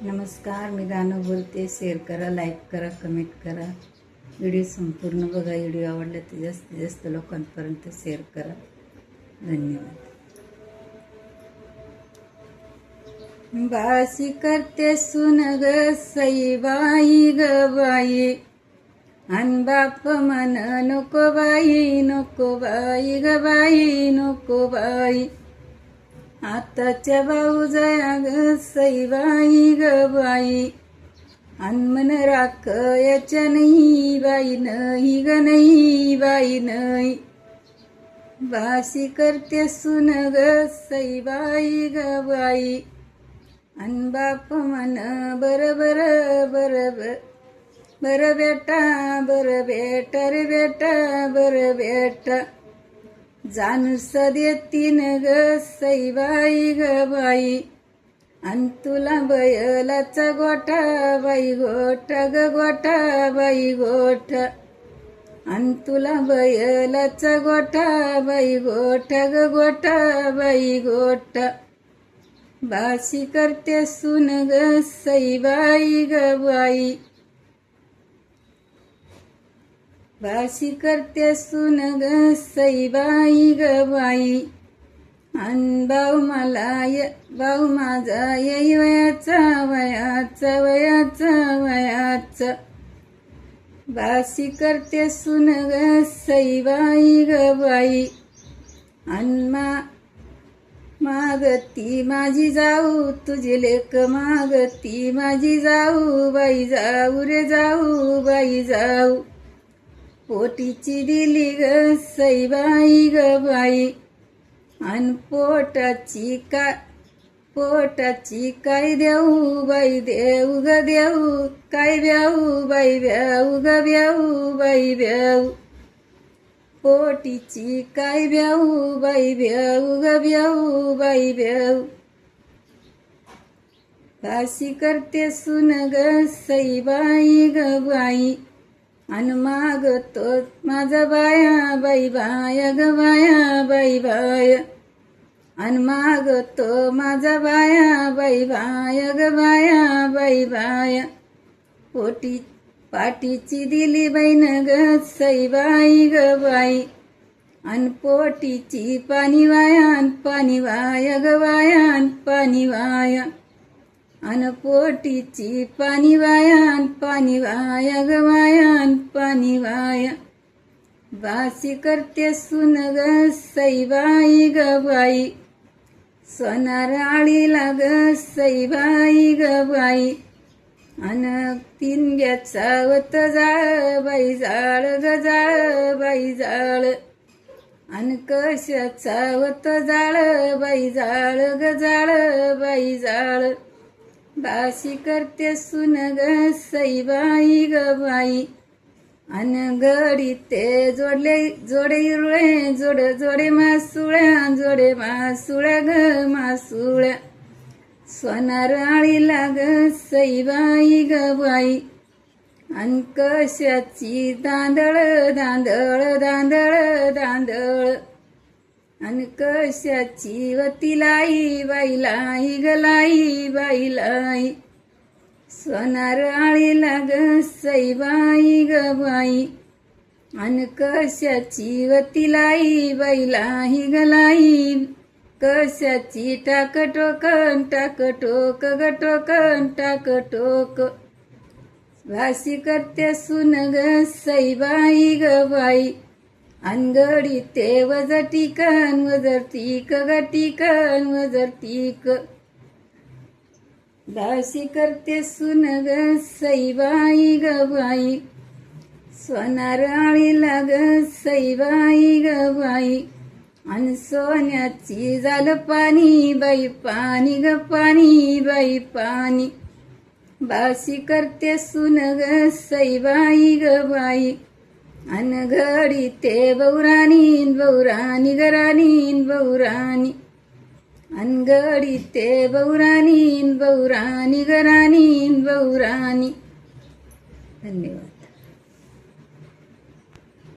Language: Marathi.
नमस्कार, मी गाणं बोलते. शेअर करा, लाईक करा, कमेंट करा. व्हिडिओ संपूर्ण बघा. व्हिडिओ आवडला तर जास्तीत जास्त लोकांपर्यंत शेअर करा. धन्यवाद. बाशी करते सुन ग सईबाई ग बाई, अन बाप मन नको बाई, नको बाई ग बाई, नको बाई. आताच्या भाऊजया ग सईबाई ग बाई, अनमन राख याच्या नाही बाई, नाही ग नाही बाई नाही. बाशी करते सुन ग सईबाई ग बाई, अन बाप मन बर बर बर बर बेटा, बर बेटा रे बेटा, बर बेटा. जानूस देतीन ग सईबाई ग बाई, अन तुला बैलाचा गोठा बाई, गोठा ग गोठा बाई गोठा. अन तुला बैलाचा गोठा बाई, गोठा ग गोठा बाई गोठा. बाशी करते सुन ग सईबाई ग बाई, बाशी करते सुन ग सईबाई ग बाई. अन भाऊ भाऊ माझा येई वयाचा वयाचा वयाचा वयाचा. बाशी करते सुन ग सईबाई ग बाई, अन मागती माझी जाऊ, तुझी लेक मागती माझी जाऊ बाई, जाऊ रे जाऊ बाई जाऊ. पोटीची दिली ग सईबाई ग बाई, अन पोटाची काय देऊ बाई, देऊ ग देऊ काय ब्याऊ बाई, ब्याऊ ग ब्याऊ बाई ब्याऊ. पोटीची काय ब्याऊ बाई, ब्याऊ ग ब्याऊ बाई ब्याऊ. बाशी करते सुन ग सईबाई ग बाई, अन मागतो माझा बाया बाई, बाया ग बाया बाई बाया. अन मागतो माझा बाया बाई, बाया ग बाया बाई बाया. पाटीची दिली बहीण ग सईबाई ग बाई, अन पोटीची पाणी वाया, पाणी वाया ग वाया, पाणी वाया. अन पोटीची पाणी वाया, पाणी वाया ग वाया, पाणी वाया. बाशी करते सुन ग सईबाई ग बाई, सोनार आळीला ग सईबाई ग बाई. अन तीन चावत जाळ बाई, जाळ ग जाळ बाई जाळ. अन कशा चावत जाळ बाई, जाळ ग जाळ बाई जाळ. बाशी करते सुन ग सईबाई ग बाई, अन गडी ते जोडे इरुळे, जोडे मासुळ्या, जोडे मासुळ्या ग मासुळ्या. सोनार आळीला ग सईबाई ग बाई, अन कशाची दांदळ दांदळ दांदळ दांदळ. अन कशाची वती लाई बाई, लाई ग लाई बाई लाई. सोनार आळीला ग सईबाई ग बाई, अन कशाची वती लाई बाई, लाई ग लाई. कशाची टाक टोकन टाक टोक ग टोकन टाक टोक. बाशी करते सुन ग सईबाई ग बाई, अनगडी ते वजर टिकन वजर टिक ग टिकन वजर टिक. बाशी करते सुन ग सईबाई ग बाई, सोनार आळीला ग सईबाई ग बाई. अन सोन्याची झालं पाणी बाई, पाणी ग पाणी बाई पाणी. बाशी करते सुन ग सईबाई ग बाई, अन घडी ते बौराणी बौराणी गराणी बौराणी. अन घडी ते बौराणी बौराणी गराणी बौराणी. धन्यवाद.